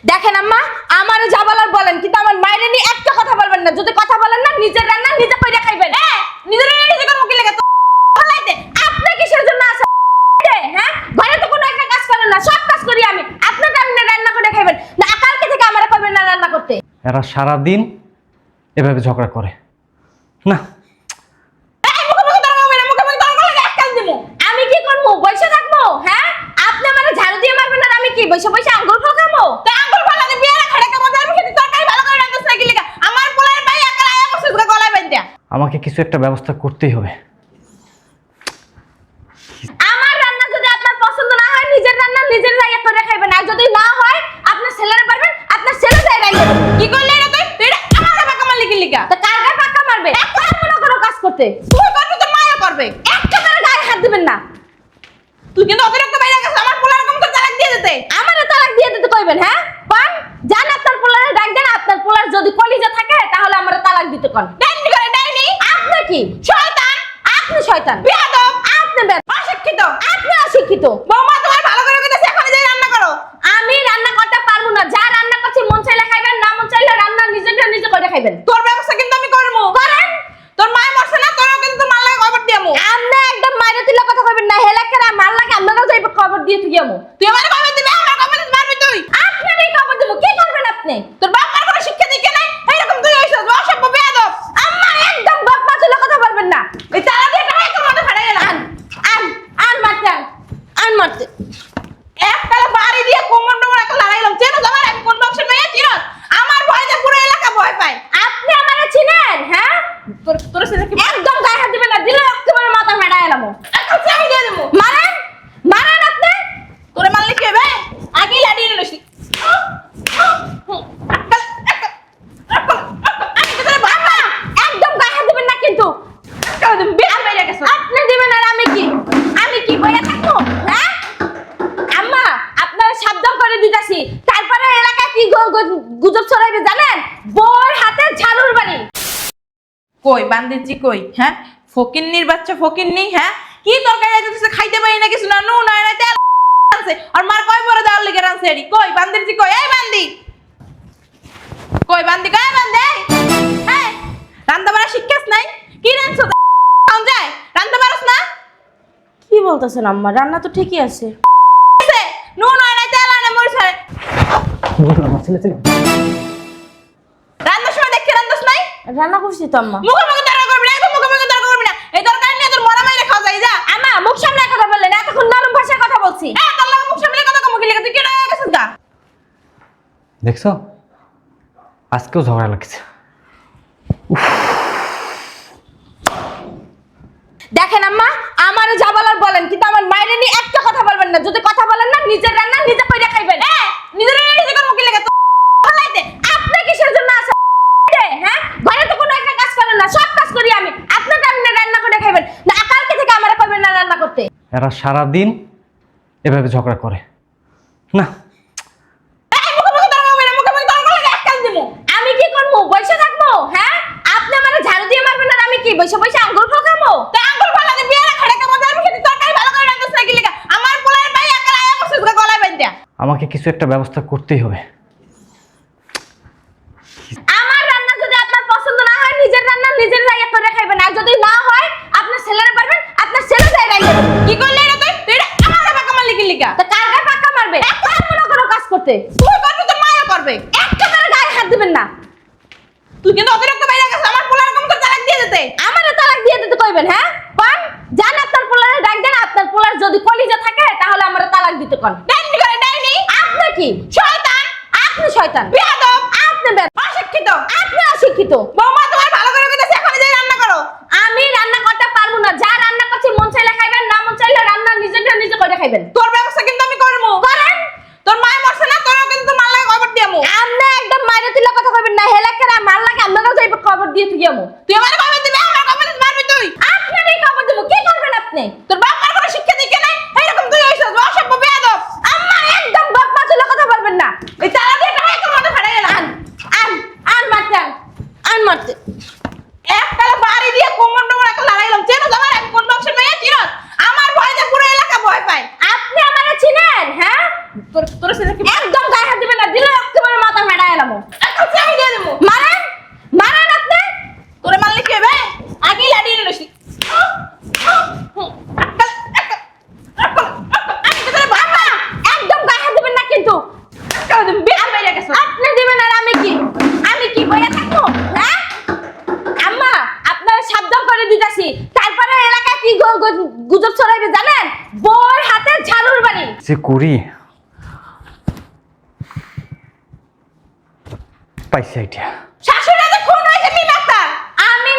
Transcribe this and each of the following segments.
দেখেন আম্মা, আমারে যা বলার বলেন, কিন্তু আমার মায়ের নিয়ে একটা কথা বলবেন না। যদি কথা বলেন না, নিজের রান্না নিজে কইরা খাইবেন। নিজের রান্না নিজে করব কি লাগে? বলাইতে আপনি কিসের জন্য আসেন? হ্যাঁ, ঘরে তো কোনো একটা কাজ করেন না, সব কাজ করি আমি। আপনাকে আপনি রান্না করে খাইবেন না, কালকে থেকে আমারে কইবেন না রান্না করতে। এরা সারা দিন এভাবে ঝগড়া করে না। আমি কি করবো? বসে থাকবো? হ্যাঁ, আপনি আমারে ঝাড়ু দিয়ে মারবেন আর আমি কি বসে বসে আঙ্গুল খাবো? তা আঙ্গুল ফালা দিয়ে বিয়ার খাড়া কামো আমি খেতে তরকারি ভালো করে রান্নাস না কি লাগা? আমার পোলার ভাই একা আয়া বসে গলায় বাঁধা। আমাকে কিছু একটা ব্যবস্থা করতেই হবে। আমার রান্না যদি আপনার পছন্দ না হয়, নিজের রান্না নিজের জায়গা করে খাইবেন। আর যদি না হয়, আপনার ছেলেরে পারবেন, আপনার ছেলে যাই রান্না। কি করলি রে তুই? তুই আমার পাকা মারলি কি লাগা? তা কার গায়ে পাকা মারবে? একটা মনে করো কাজ করতে। তুই করবি তো মায়া করবে। একটা করে গায়ে হাত দিবেন না। তুই কিন্তু অতিরিক্ত বাইরে গেছিস। আমার পোলার কম করে তালাক দিয়ে দিতে। আমারে তালাক দিয়ে দিতে কইবেন? হ্যাঁ, পান জান আপনার পোলারে ডাক দেন। আপনার পোলার যদি কলিজা থাকে তাহলে আমারে তালাক দিতে কোন। ডাইনি করে ডাইনি। আপনি কি শয়তান? আপনি শয়তান, বেয়াদব। আপনি অশিক্ষিত। আপনি অশিক্ষিত। বৌমা তোমার ভালো করে কইতাছি, এখন যাই রান্না করো। আমি রান্না করতে পারবো না। যা রান্না করছি মন চাইলে খাইবেন, না মন চাইলে রান্না নিজেরটা নিজে করে খাইবেন। তোর ব্যবস্থা কিন্তু আমি করবো। করেন। তোর মায় মরছে না, তোরও কিন্তু মাল লাগে খবর দিয়ামু। আপনি একদম মাইরে তুইলা কথা কইবেন না। হেলাকেরা মাল লাগে আমরাও যাইব খবর দিয়ে তুইয়ামু। তুই আমারে খবর দিবি, আমার খবর মারবি তুই। আপনারই খবর দেব। কি করবেন আপনি? তোর বাপ মার কোনো শিক্ষা দিকে নাই। এরকম তুই হইছস অসভ্য বেয়াদব। আম্মা একদম বাপ মা তুইলা কথা বলবেন না। এই তালা দিয়ে টাকা একদম মাথা ফাটাই গেল। আন মারতে আন মারতে এককালে বাড়ি দিয়ে কোমন্ড করে একটা লড়াইলাম। চেনো তোমার আমি কোন বংশের মেয়ে চিনো? আমার ভয়তে পুরো এলাকা ভয় পায়। আপনি আমারে চিনেন? হ্যাঁ, তোর সাথে কি একদম গায়ে হাত দিবেন না। দিলে একেবারে মাথা ফাটাই এলাম। একটা চাই দিয়ে দেব। মারেন মারেন আপনি। তোরে মারলে কি হবে? আগে লাড়ি নিলছি। একদম গায়ে হাত দিবেন না কিন্তু। আপনি দিবেন আর আমি কি? আমি কি বইয়া থাকবো? হ্যাঁ আম্মা, আপনারা সাবধান করে দিতাছি। তারপরে এলাকায় কি গুজব ছড়াইবে জানেন? বউর হাতে ঝাড়ুর বাড়ি। কই বান্দিজি কই? হ্যাঁ, ফকিন্নির বাচ্চা ফকিন্নি। হ্যাঁ, কি তরকারি আইতেছে খাইতে পারি না কিছু না, নুন নাই না তেল আছে। আর মার কয় বড় দেওয়ার লিগে রানছে এডি। কই বান্দিজি কই? এই বান্দি কই? বান্দি কই? বান্দি হ্যাঁ, রান্না বাড়া শিক্ষাস নাই? কি রানছো? খাওন যায়? রান্না পারস না? কি বলতেছেন আম্মা? রান্না তো ঠিকই আছে। নুন হয় না তেল হয় না মরিচ হয়। আমার ছেলে ছেলে রান্নার সময় দেখে রান্নাস নাই? রান্না করছি তো আম্মা। মুখে মুখে তর্ক করবি না, একদম মুখে মুখে তর্ক করবি না। এই তরকারি নিয়ে তোর মরা মাইরে খাওয়া যায়। যা আম্মা, মুখ সামনে কথা বললেন, এতক্ষণ নরম ভাষায় কথা বলছি। তোর লাগে মুখ সামনে কথা কম কি লাগে? তুই কেটে গেছিস গা। দেখছো, আজকেও ঝগড়া লাগছে। দেখেন আম্মা, আমারে যা বলার বলেন, কিন্তু আমার মায়ের নিয়ে একটা কথা বলবেন না। যদি কথা বলেন না, নিজের রান্না নিজে কইরা খাইবেন। নিজের নিজে করব কি লাগে? বলাইতে আপনি কিসের জন্য আসেন? হ্যাঁ, ঘরে তো কোনো একটা কাজ করেন না, সব কাজ করি আমি। আপনাকে আপনি রান্না করে খাইবেন না, কালকে থেকে আমারে কইবেন না রান্না করতে। এরা সারা দিন এভাবে ঝগড়া করে না। আমি কি করবো? বসে থাকবো? হ্যাঁ, আপনি আমারে ঝাড়ু দিয়ে মারবেন আর আমি কি বসে বসে আঙ্গুল খাবো? তা আঙ্গুল ফালা দিয়ে বিয়ার খাড়া কামো আমি খেতে তরকারি ভালো করে রান্নাস না কি লাগা? আমার পোলার ভাই একা আয়া বসে গলায় বাঁধা। আমাকে কিছু একটা ব্যবস্থা করতেই হবে। আমার রান্না যদি আপনার পছন্দ না হয়, নিজের রান্না নিজের জায়গা করে খাইবেন। আর যদি না হয়, আপনার ছেলেরে পারবেন, আপনার ছেলে যাই রান্না। কি করলি রে তুই? তুই আমার পাকা মারলি কি লাগা? তা কার গায়ে পাকা মারবে? একটা মনে করো কাজ করতে। তুই করবি তো মায়া করবে। একটা করে গায়ে হাত দিবেন না। তুই কিন্তু অতিরিক্ত বাইরে গেছিস। আমার পোলার কম করে তালাক দিয়ে দিতে। আমারে তালাক দিয়ে দিতে কইবেন? হ্যাঁ, পান জান আপনার পোলারে ডাক দেন। আপনার পোলার যদি কলিজা থাকে তাহলে আমারে তালাক দিতে কোন। ডাইনি করে ডাইনি। আপনি কি শয়তান? আপনি শয়তান, বেয়াদব। আপনি অশিক্ষিত। আপনি অশিক্ষিত। বৌমা তোমার ভালো করে কইতাছি, এখন যাই রান্না করো। আমি রান্না করতে পারবো না। যা রান্না করছি মন চাইলে খাইবেন, না মন চাইলে রান্না নিজেরটা নিজে করে খাইবেন। তোর ব্যবস্থা কিন্তু আমি করবো। করেন। তোর মায় মরছে না, তোরও কিন্তু মাল লাগে খবর দিয়ামু। আপনি একদম মাইরে তুইলা কথা কইবেন না। হেলাকেরা মাল লাগে আমরাও যাইব খবর দিয়ে তুইয়ামু। তুই আমারে খবর দিবি, আমার খবর মারবি তুই। আপনারই খবর দেব। কি করবেন আপনি? তোর বাপ মার কোনো শিক্ষা দিকে নাই। এরকম তুই হইছস অসভ্য বেয়াদব। আম্মা একদম বাপ মা তুইলা কথা বলবেন না। এই তালা দিয়ে টাকা একদম মাথা ফাটাই গেল। আন মারতে আন মারতে এককালে বাড়ি দিয়ে কোমন্ড করে একটা লড়াইলাম। চেনো তোমার আমি কোন বংশের মেয়ে চিনো? আমার ভয়তে পুরো এলাকা ভয় পায়। আপনি আমারে চিনেন? হ্যাঁ, তোর সাথে কি একদম গায়ে হাত দিবেন না। দিলে গুজব ছড়াইবে জানেন? বউর হাতে ঝাড়ুর বাড়ি। যে করি পাইছি আইডিয়া। শাশুড়ি তো খুন হয়েছে মিম আক্তার। আমি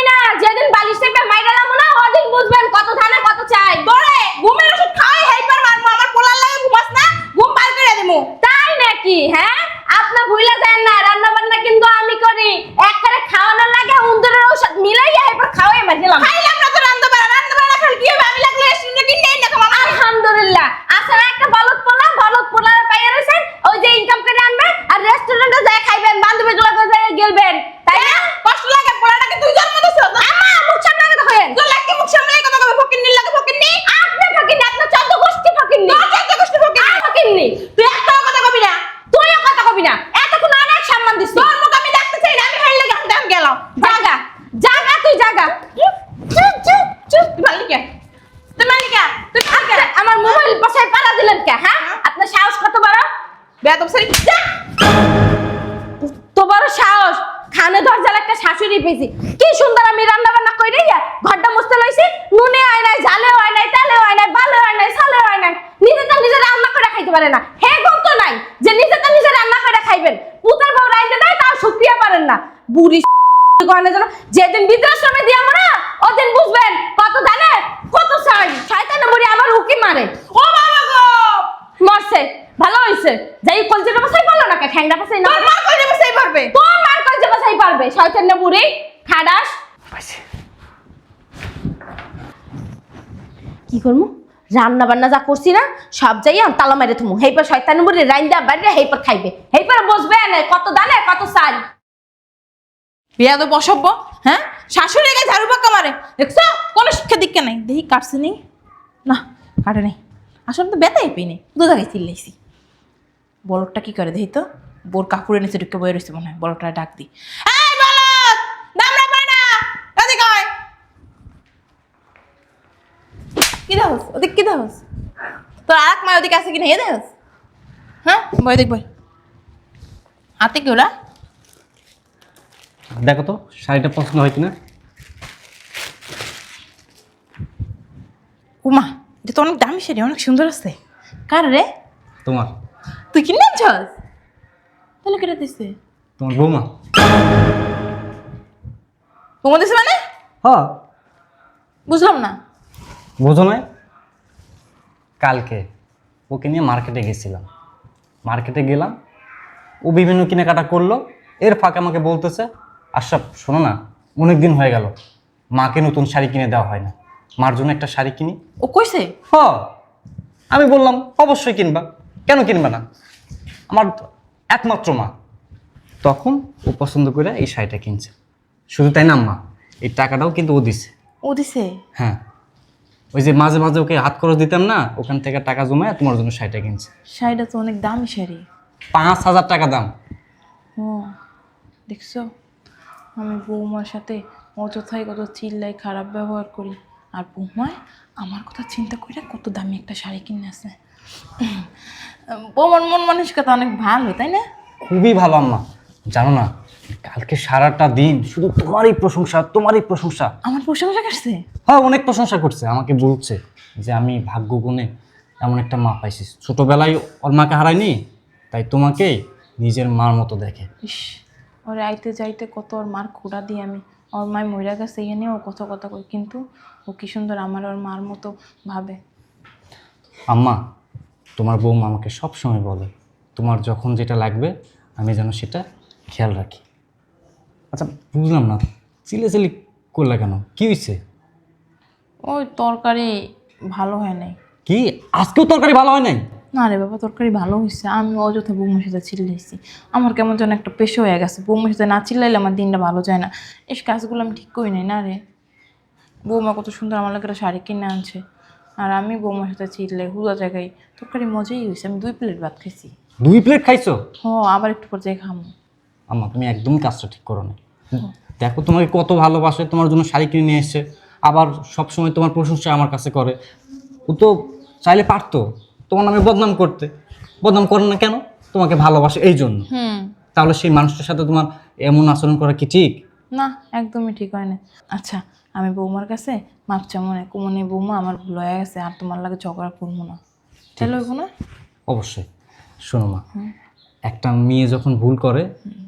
না যেদিন বালিশ থেকে মাইরালাম না ওদিন বুঝবেন কত ধানে কত চাই। তোরে ঘুমের ওষুধ খাওয়াই হাইপার মারমু, আমার পোলার লাগে ঘুমাস না, ঘুম বার করে দিমু। তাই নাকি? হ্যাঁ, আপনি ভুলে যান না রান্না বান্না কিন্তু আমি করি। একবারে খাওয়ানোর লাগে উন্দরের ঔষধ মিলাইয়া এরপর খাওয়াই মারছিলাম। খাইলাম না তো রান্না বান্না খালি কি হবে? আমি লাগলে রেস্টুরেন্টে কিনে না খাওয়া। আলহামদুলিল্লাহ। আসলে একটা বলদ পোলা পাইয়া রইছেন, ওই যে ইনকাম করে আনবে আর রেস্টুরেন্টে যায় খাইবেন, বান্ধবীগুলো যায় গেলবেন, তাই না? কষ্ট লাগে, পোলাটাকে তুই জন্ম দিছিস। আম্মা মুখ সামনে কথা কইেন। তোর লাগে মুখ সামনে কথা কবে? ফকিন্নির লাগে ফকিন্নি। আপনি ফকিন্নি, আপনার 14 গোষ্ঠী ফকিন্নি। তোর চাইতে কষ্ট ফকিন্নি। ফকিন্নি। তুই একটাও কথা কবি না। তুইও কথা কবি না। এতক্ষণ অনেক সম্মান দিছিস। তোর মুখ আমি দেখতে চাই না, আমি হাইলে লাগে হাঁটাম গেলাম। জাগা তুই জাগা। চুপ তুই মালিকা, তুই মালিকা, তুই আচ্ছা, আমার মোবাইল বসায় পাড়া দিলেন কে? হ্যাঁ, আপনার সাহস কত বড়? বেয়াদব সারি যা। তো বড় সাহস, খানে দরজাল একটা শাশুড়ি পেয়েছি। কি সুন্দর আমি রান্না বান্না কইরে ঘরটা মুছতে লইছি। নুনে হয় নাই, ঝালে হয় নাই, তেলে হয় নাই, বালে হয় নাই, সালে হয় নাই। নিজে রান্না করে খাইতে পারে না। হে গুণ তো নাই যে নিজে রান্না করে খাইবেন। পুতার বউ রাইতে দেয় তাও শুকিয়ে পারেন না। বুড়ি গয়না যেন যেদিন বৃদ্ধাশ্রমে দিয়ে আমরা ওদিন বুঝবেন কত জানে কত চাই। শয়তান বুড়ি আমার উকি মারে। ও বাবা গো, মরছে ভালো হইছে। যাই কলজিটা বসাই পারলো না, ঠ্যাংটা বসাই না। তোর মা কই দেবে সেই পারবে? তোর মার কলজে বসাই পারবে। শয়তান বুড়ি খাডাস। পাইছি। কি করমু? রান্না বান্না যা করছি না সব যাইয়া তালা মারে থুমু। হেইপার শয়তান বুড়ি রাইন্দা বাইরে হেইপার খাইবে। হেইপার বসবে না কত দানে কত চাই। বেয়াদব অসভ্য। হ্যাঁ, শাশুড়ি গায়ে ঝাড়ু পাক্কা মারে, দেখছো? কোনো শিক্ষা দীক্ষা নাই। দেখি কাটছে নি না, কাটে নেই। আসলে তো ব্যথাই পেয়ে নেই, দুধ আগে চিল্লাইছি। বলদটা কি করে দেখি তো। বোর কাপড়ের নিচে ঢুকে বয়ে রয়েছে মনে হয়। বলদটা ডাক দি, এই বলদ, দামড়া পায় না, এদিকে আয়। কি দাস ওদিক, কি দাস? তোর আর এক মায় ওদিকে আছে কিনা এ দাস? হ্যাঁ, বয় দেখ বয়। হাতে কি ওরা? দেখো তো শাড়িটা পছন্দ হয় কিনা। উমা, এটা তো অনেক দামি শাড়ি, অনেক সুন্দর আছে। কার রে? তোমার। তুই কিনে আনছস? তাহলে কেটে দিছে তোমার বৌমা। তোমার দিছে মানে? হ্যাঁ। বুঝলাম না। বুঝো নাই? কালকে ওকে নিয়ে মার্কেটে গেছিলাম। মার্কেটে গেলাম, ও বিভিন্ন কেনাকাটা করলো। এর ফাঁকে আমাকে বলতেছে, আশরাফ শোনো না, অনেক দিন হয়ে গেল মাকে নতুন শাড়ি কিনে দেওয়া হয় না, মার জন্য একটা শাড়ি কিনি। ও কইছে? হ্যাঁ। আমি বললাম অবশ্যই কিনবা, কেন কিনবা না, আমার একমাত্র মা। তখন ও পছন্দ করে এই শাড়িটা কিনছে। শুধু তাই না আম্মা, এই টাকাটাও কিন্তু ও দিছে। ও দিছে? হ্যাঁ, ওই যে মাঝে মাঝে ওকে হাত খরচ দিতাম না, ওখান থেকে টাকা জমায় তোমার জন্য শাড়িটা কিনছে। শাড়িটা তো অনেক দামি শাড়ি। 5,000 টাকা দাম। ও দেখছো, আমি বৌমার সাথে অযথাই কত চিল্লাই, খারাপ ব্যবহার করি, আর বৌমায় আমার কথা চিন্তা করে কত দামি একটা শাড়ি কিনে আছে। বৌমার মন মানসিকতা অনেক ভালো, তাই না? খুবই ভালো আম্মা। জানো না, কালকে সারাটা দিন শুধু তোমারই প্রশংসা, তোমারই প্রশংসা। আমার প্রশংসা করছে? হ্যাঁ, অনেক প্রশংসা করছে। আমাকে বলছে যে আমি ভাগ্য গুণে এমন একটা মা পাইছি, ছোটবেলায় ওর মাকে হারায়নি, তাই তোমাকে নিজের মার মতো দেখে। ইস, ওর আইতে যাইতে কত ওর মার খোঁড়া দিই আমি। ওর মায় মইরা গেছে ইয়ে নিয়ে ও কত কথা কই, কিন্তু ও কি সুন্দর আমার ওর মার মতো ভাবে। আম্মা, তোমার বৌমা আমাকে সব সময় বলে তোমার যখন যেটা লাগবে আমি যেন সেটা খেয়াল রাখি। আচ্ছা বুঝলাম না, চিল্লাচিল্লি করলা কেন, কি হয়েছে? ওই তরকারি ভালো হয় নাই। কি আজকেও তরকারি ভালো হয় নাই? না রে বাবা, তরকারি ভালো হয়েছে। আমি অযথা বৌমার সাথে চিল্লাইছি। আমার কেমন যেন একটা পেশা হয়ে গেছে, বৌমার সাথে না চিল্লাইলে আমার দিনটা ভালো যায় না। এই কাজগুলো আমি ঠিক করি নাই না রে। বৌমা কত সুন্দর আমার লাগে একটা শাড়ি কিনে আনছে, আর আমি বৌমার সাথে চিল্লাই হুদা জায়গায়। তরকারি মজাই হয়েছে, আমি 2 প্লেট ভাত খাইছি। 2 প্লেট খাইছো? আবার একটু পর যাই খামো। আম্মা তুমি একদম কাজটা ঠিক করো না। দেখো তোমাকে কত ভালোবাসে, তোমার জন্য শাড়ি কিনে নিয়ে এসছে, আবার সবসময় তোমার প্রশংসা আমার কাছে করে। ও তো চাইলে পারতো তোমার নামে বদনাম করতে, বদনাম করে না কেন? তোমাকে ভালোবাসে এই জন্য। তাহলে সেই মানুষটার সাথে তোমার এমন আচরণ করা কি ঠিক? না, একদমই ঠিক হয় না। আচ্ছা, আমি বৌমার কাছে মাপ চামো না, কুমনে বৌমা আমার ভুল হয়ে গেছে, আর তোমার লাগে ঝগড়া করবো না, চলো না? অবশ্যই। শোনো মা, একটা মেয়ে যখন ভুল করে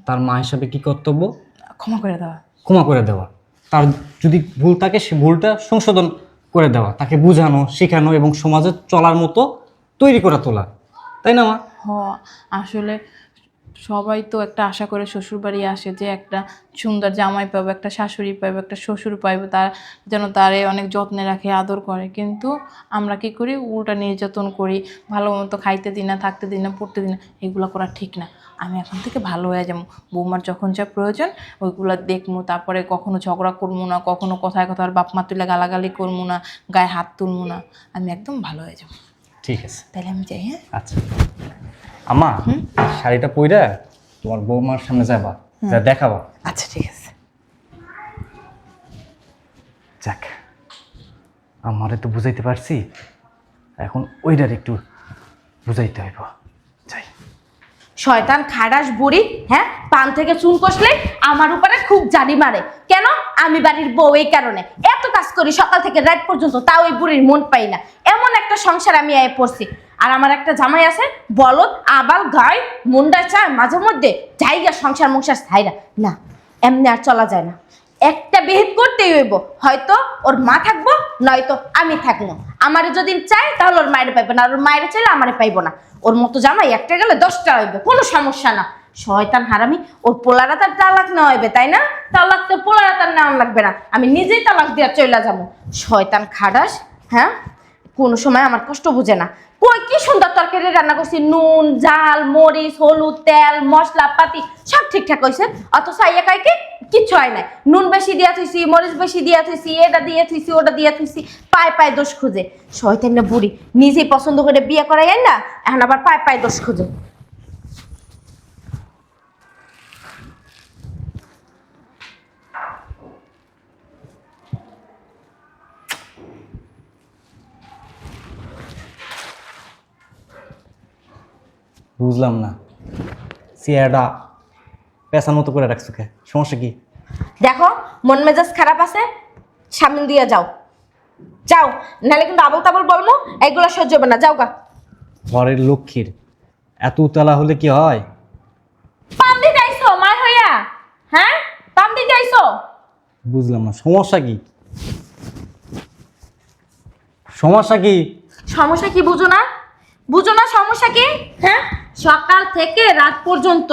তার মা হিসাবে কি কর্তব্য? ক্ষমা করে দেওয়া। ক্ষমা করে দেওয়া। তার যদি ভুল থাকে সে ভুলটা সংশোধন করে দেওয়া, তাকে বোঝানো, শেখানো এবং সমাজে চলার মতো তৈরি করে তোলা, তাই না মা? হ, আসলে সবাই তো একটা আশা করে শ্বশুর বাড়ি আসে যে একটা সুন্দর জামাই পাবো, একটা শাশুড়ি পাবো, একটা শ্বশুর পাইবো, তার যেন তারে অনেক যত্নে রাখে, আদর করে। কিন্তু আমরা কি করি, উল্টা নির্যাতন করি, ভালো মতো খাইতে দিই না, থাকতে দিই না, পড়তে দিই না। এগুলো করা ঠিক না। আমি এখন থেকে ভালো হয়ে যাবো, বৌমার যখন যা প্রয়োজন ওইগুলো দেখবো, তারপরে কখনো ঝগড়া করবো না, কখনো কথায় কথা আর বাপ মা তুলে গালাগালি করবো না, গায়ে হাত তুলবো না, আমি একদম ভালো হয়ে যাবো। ঠিক আছে, তাহলে আমি যাই। হ্যাঁ, আচ্ছা। আম্মা, শাড়িটা পইরা তোমার বৌমার সামনে যাবা, যা দেখাবা। আচ্ছা ঠিক আছে। যাক, আমারে তো বুঝাইতে পারছি, এখন ওইটার একটু বুঝাইতে হইব। যাই। শয়তান খাড়াস বুড়ি, হ্যাঁ, পান থেকে চুন কষলে আমার উপরে খুব জানি মারে। কেন? আমি বাড়ির বউ, এই কারণে এত কাজ করি সকাল থেকে রাত পর্যন্ত, তাও ওই বুড়ির মন পাই না। এমন একটা সংসার আমি আয়ে পড়ছি। আর আমার একটা জামাই আছে বলদ, আবাল গায়, মুন্ডা চায় মাঝে মধ্যে জায়গা সংসার মংসার ছাইরা না, এমনি আর চলা যায় না। একটা বিহিত করতেই হইব, হয়তো ওর মা থাকবো, নয়তো আমি থাকবো। আমারে যদি চাই তাহলে ওর মায়ের পাইবো না, আর ওর মায়ের চাইলে আমারে পাইবো না। ওর মতো জামাই একটা গেলে 10টা হইবে, কোনো সমস্যা না। শয়তান হারামি, ওর পোলারা তার তালাক নেওয়া হইবে, তাই না? তালাক তো পোলারা তার নেওয়া লাগবে না, আমি নিজেই তালাক দিয়ে চলে যাবো। শয়তান খাডাস, হ্যাঁ, কোনো সময় আমার কষ্ট বুঝে না। কই কি সুন্দর তরকারি রান্না করছি, নুন জাল মরিচ হলুদ তেল মশলা পাতি সব ঠিকঠাক হয়েছে, অত সাইয়া কাইকে কিচ্ছু হয় নাই। নুন বেশি দিয়া থইছি, মরিচ বেশি দিয়া থইছি, এটা দিয়ে থইছি, ওটা দিয়ে থইছি, পায়ে পায়ে দোষ খুঁজে। শয়তান না বুড়ি, নিজেই পছন্দ করে বিয়ে করাই না, এখন আবার পায়ে পায়ে দোষ খুঁজে। বুঝলাম না, চেয়ারটা পেছার মতো করে রাখছো কে? সমস্যা কি? দেখো মন মেজাজ খারাপ আছে, সামনে দিয়ে যাও, যাও, নাহলে কিন্তু আবল তাবল বলবো, এইগুলো সহ্য হবে না, যাও গা। ঘরের লক্ষ্মীর এত উতলা হলে কি হয়? পাম দিয়ে যাইছো মার হইয়া, হ্যাঁ, পাম দিয়ে যাইছো। বুঝলাম না, সমস্যা কি? সমস্যা কি? সমস্যা কি বুঝো না? বুঝো না সমস্যা কি? হ্যাঁ, সকাল থেকে রাত পর্যন্ত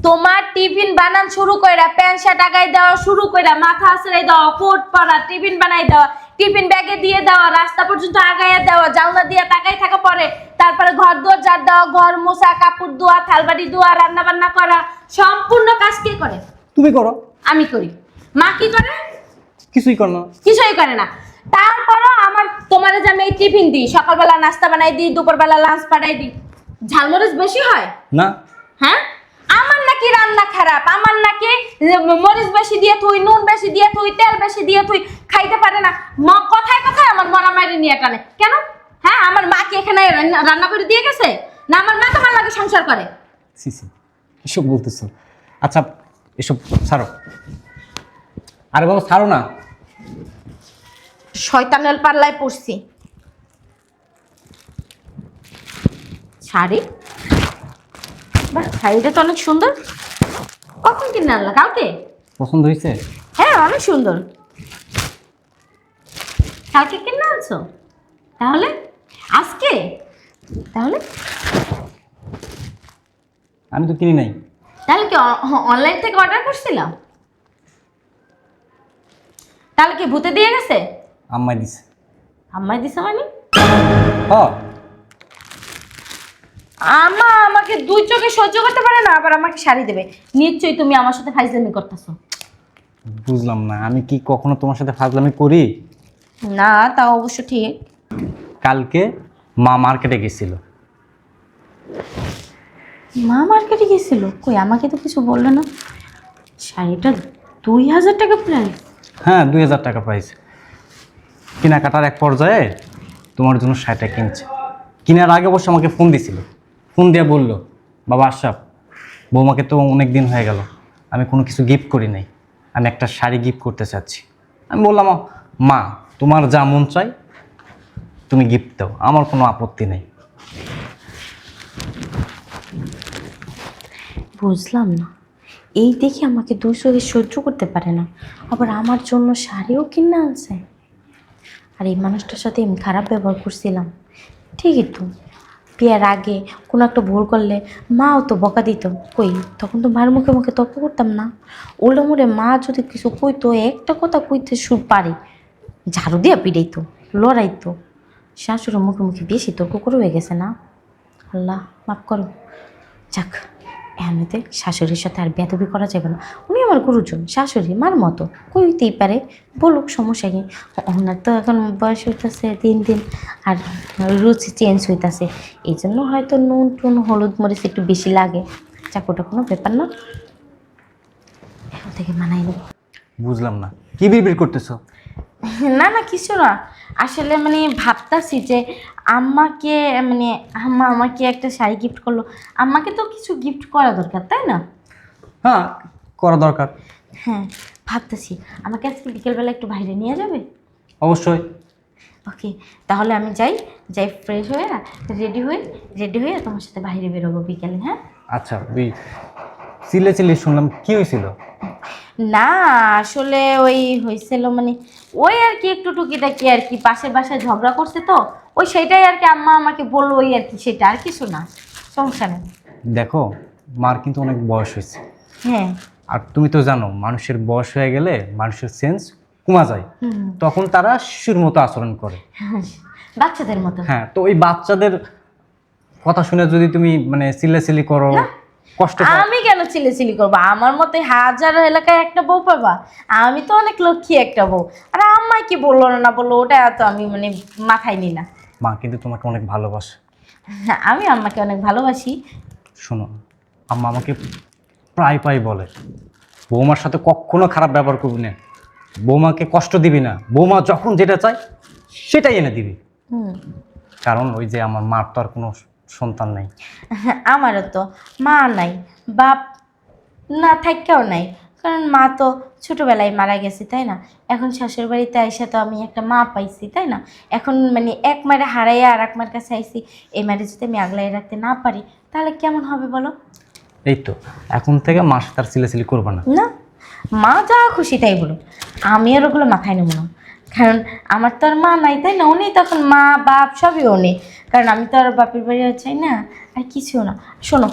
তোমার টিফিন বানান শুরু কইরা, প্যান্ট শার্ট আগায় দেওয়া শুরু কইরা, মাথা আছড়াই দেওয়া, কোট পরা, টিফিন বানাই দেওয়া, টিফিন ব্যাগে দিয়ে দেওয়া, রাস্তা পর্যন্ত আগাইয়া দেওয়া, জানলা দিয়ে তাকাই থাকা পরে, তারপরে ঘর দুয়ার ঝাড় দেওয়া, ঘর মোছা, কাপড় ধোয়া, থালবাটি ধোয়া, রান্না বান্না করা, সম্পূর্ণ কাজ কে করে? তুমি করো। আমি করি। মা কি করে? কিছুই কর না। কিছুই করে না। তারপরও আমার তোমারে যে আমি এই টিফিন দিই, সকালবেলা নাস্তা বানাই দিই, দুপুরবেলা লাঞ্চ পাঠাই দিই, ঝালমরিচ বেশি হয় না। হ্যাঁ, আমার নাকি রান্না খারাপ, আমার নাকি মরিচ বেশি দিয়ে তুই, নুন বেশি দিয়ে তুই, তেল বেশি দিয়ে তুই, খাইতে পারে না। কথায় কথায় আমার মরা মায়ের নিয়ে টানে কেন? হ্যাঁ, আমার মা কি এখানে রান্না করে দিয়ে গেছে? না আমার মা তোমার লাগে সংসার করে? সিসি, এসব বলতেছো? আচ্ছা, এসব ছাড়ো। আরে বাবা ছাড়ো না। শয়তানের পাল্লায় পড়ছি। শাড়ি, বাহ, শাড়িটা তো অনেক সুন্দর। কখন কিনে আনলা? কালকে? পছন্দ হয়েছে? হ্যাঁ, অনেক সুন্দর। কালকে কিনে আনছো? তাহলে আজকে? তাহলে আমি তো কিনি নাই। তাহলে কি অনলাইন থেকে অর্ডার করছিলাম? তাহলে কি ভূতে দিয়ে গেছে? আম্মাই দিছে। আম্মাই দিছে মানে? হ্যাঁ। আমা আমাকে দুই চোখে সহ্য করতে পারে না, আবার আমাকে শাড়ি দেবে। নিশ্চয়ই তুমি আমার সাথে ফাইজলামি করতেছো। বুঝলাম না, আমি কি কখনো তোমার সাথে ফাজলামি করি? না, তা অবশ্য ঠিক। কালকে মা মার্কেটে গেছিল। মা মার্কেটে গেছিল? কই, আমাকে তো কিছু বললো না। শাড়িটা 2000 টাকা প্রাইস? হ্যাঁ, 2000 টাকা প্রাইস। কেনাকাটার এক পর্যায়ে তোমার জন্য শাড়িটা কিনছে। কেনার আগে অবশ্য আমাকে ফোন দিছিল। ফোন দিয়ে বলল, বাবা আশরাফ, বৌমাকে তো অনেক দিন হয়ে গেল আমি কোনো কিছু গিফট করি নাই, আমি একটা শাড়ি গিফট করতে চাচ্ছি। আমি বললাম, মা তোমার যা মন চাই তুমি গিফট দাও, আমার কোনো আপত্তি নেই। বুঝলাম না, এই দেখে আমাকে 200 সহ্য করতে পারে না, আবার আমার জন্য শাড়িও কিনে আনছে। আর এই মানুষটার সাথে আমি খারাপ ব্যবহার করছিলাম ঠিকই তো, বিয়ের আগে কোনো একটা ভুল করলে মাও তো বকা দিত, কই তখন তো মার মুখে মুখে তর্ক করতাম না। ওলে মোড়ে মা যদি কিছু কইতো, একটা কথা কইতে সুর পারি, ঝাড়ু দিয়া পিড়াইতো, লড়াইতো। শাশুড়ির মুখে মুখে বেশি তর্ক করে হয়ে গেছে না, আল্লাহ মাফ করো। যাক, এমনিতে শাশুড়ির সাথে আর বেদবি করা যাবে না, উনি আমার গুরুজন, শাশুড়ি মার মতো, কইতেই পারে, বলুক, সমস্যা কি। ওনার তো এখন বয়স হইতেছে দিন দিন, আর রুচি চেঞ্জ হইতেছে, এই জন্য হয়তো নুন টুন হলুদ মরিচ একটু বেশি লাগে। যাক, ওটা কোনো ব্যাপার না, এখন থেকে মানাই নেব। বুঝলাম না, কি বিড়বিড় করতেছো? না না, কিছু না, আসলে মানে ভাবতাছি যে আম্মাকে, মানে আম্মা আমাকে একটা শাড়ি গিফট করলো, আম্মাকে তো কিছু গিফট করা দরকার, তাই না? হ্যাঁ, করা দরকার। হ্যাঁ, ভাবতেছি আমাকে আজকে বিকেলবেলা একটু বাইরে নিয়ে যাবে? অবশ্যই। ওকে, তাহলে আমি যাই ফ্রেশ হয়ে রেডি হয়ে তোমার সাথে বাইরে বেরোবো বিকেলে, হ্যাঁ? আচ্ছা, ওই চিল্লে শুনলাম, কি হয়েছিল? না, আসলে ওই হয়েছিল মানে ওই আর কি একটু টুকিটাকি আর কি, পাশের বাসায় ঝগড়া করছে তো, ওই সেটাই আর কি, আম্মা আমাকে বললো ওই আর কি, সেটা আর কিছু না, সমস্যা নেই। দেখো, মার কিন্তু অনেক বয়স হয়েছে, হ্যাঁ। আর তুমি তো জানো মানুষের বয়স হয়ে গেলে মানুষের সেন্স কমা যায়, তখন তারা শিশুর মতো আচরণ করে, বাচ্চাদের মতো। হ্যাঁ, তো ওই বাচ্চাদের কথা শুনে যদি তুমি মানে চিল্লাচিল্লি করো, কষ্ট পাও। আমি কেন চিল্লাচিল্লি করবো? আমার মতে হাজার এলাকায় একটা বউ পাবা, আমি তো অনেক লক্ষ্মী একটা বউ। আর আম্মা কি বললো না বললো ওটা তো আমি মানে মাথায় নিই না। মা কিন্তু তোমাকে অনেক ভালোবাসে। আমি আম্মাকে অনেক ভালোবাসি। শোনো, আম্মা আমাকে প্রায় বলে, বৌমার সাথে কখনো খারাপ ব্যবহার করবি না, বৌমাকে কষ্ট দিবি না, বৌমা যখন যেটা চায় সেটাই এনে দিবি। কারণ ওই যে আমার মার তো আর কোনো সন্তান নেই। আমারও তো মা নাই, বাপ না থাকেও নাই, কারণ মা তো ছোটোবেলায় মারা গেছে, তাই না? এখন শাশুড় বাড়িতে আইসা তো আমি একটা মা পাইছি, তাই না? এখন মানে এক মারে হারাইয়া আর এক মার কাছে আইসি, এই মারে যদি আমি আগলাই রাখতে না পারি তাহলে কেমন হবে বলো? এই তো, এখন থেকে মার সাথে আর চিল্লাচিল্লি করবে না। না, মা যা খুশি তাই বলো, আমি আর ওগুলো মাথায় নেব না, কারণ আমার তো আর মা নাই, তাই না? উনি তখন মা বাপ সবই উনি, কারণ আমি তো আর বাপের বাড়ি চাই না, আর কিছুও না। শোনো,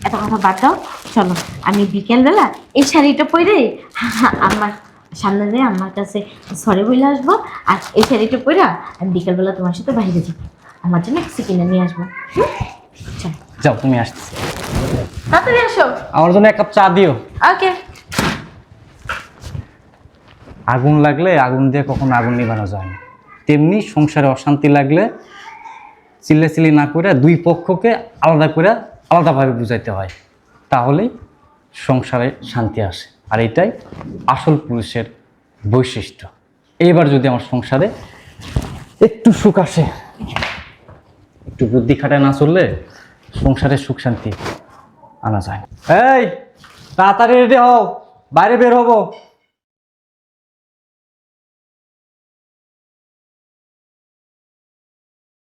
এত কথা বাদ দাও, চলো আমি বিকেলবেলা এই শাড়িটা পরে আমার সামনে দিয়ে আমার কাছে সরি বলে আসবো, আর এই শাড়িটা পরে আমি বিকেলবেলা তোমার সাথে বাইরে যাবো, আমার জন্য কিছু কিনে নিয়ে আসবো। চলো যাও, তুমি আসতেছি। তাড়াতাড়ি আসো। আমার জন্য এক কাপ চা দিও। ওকে। আগুন লাগলে আগুন দিয়ে কখনো আগুন নিভানো যায় না, তেমনি সংসারে অশান্তি লাগলে চিল্লাচিল্লি না করে দুই পক্ষকে আলাদাভাবে বুঝাইতে হয়, তাহলেই সংসারে শান্তি আসে। আর এটাই আসল পুরুষের বৈশিষ্ট্য। এইবার যদি আমার সংসারে একটু সুখ আসে, একটু বুদ্ধি খাটায় না চললে সংসারে সুখ শান্তি আনা যায়। এই তাড়াতাড়ি রেডি হও, বাইরে বের হবো।